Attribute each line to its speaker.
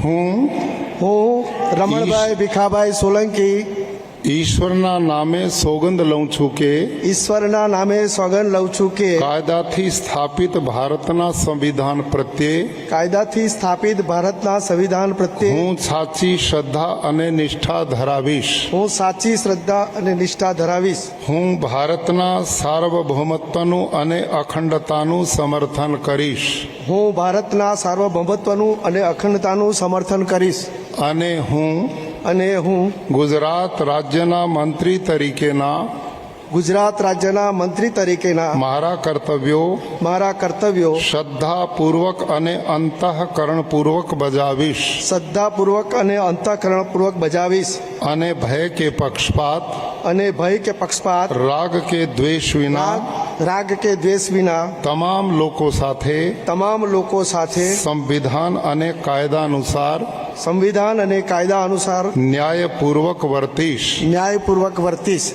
Speaker 1: હું
Speaker 2: રમણભાઈ ભીખાભાઈ સોલંકી
Speaker 1: ઈશ્વરના નામે સોગંદ લઉં છું કે
Speaker 2: ઈશ્વરના નામે સોગંદ લઉં છું કે
Speaker 1: કાયદાથી સ્થાપિત ભારતના સંવિધાન પ્રત્યે
Speaker 2: કાયદાથી સ્થાપિત ભારતના સંવિધાન પ્રત્યે
Speaker 1: હું સાચી શ્રદ્ધા અને નિષ્ઠા ધરાવીશ.
Speaker 2: હું સાચી શ્રદ્ધા અને નિષ્ઠા ધરાવીશ.
Speaker 1: હું ભારતના સાર્વભૌમત્વનું અને અખંડતાનું સમર્થન કરીશ.
Speaker 2: હું ભારતના સાર્વભૌમત્વનું અને અખંડતાનું સમર્થન કરીશ.
Speaker 1: અને હું ગુજરાત રાજ્યના મંત્રી તરીકેના
Speaker 2: ગુજરાત રાજ્યના મંત્રી તરીકેના
Speaker 1: મારા કર્તવ્યો શ્રદ્ધાપૂર્વક અને અંતઃકરણપૂર્વક બજાવીશ.
Speaker 2: શ્રદ્ધાપૂર્વક અને અંતઃકરણપૂર્વક બજાવીશ.
Speaker 1: અને ભય કે પક્ષપાત રાગ કે દ્વેષ વિના તમામ લોકો સાથે સંવિધાન અને કાયદા અનુસાર
Speaker 2: ન્યાયપૂર્વક વર્તીશ.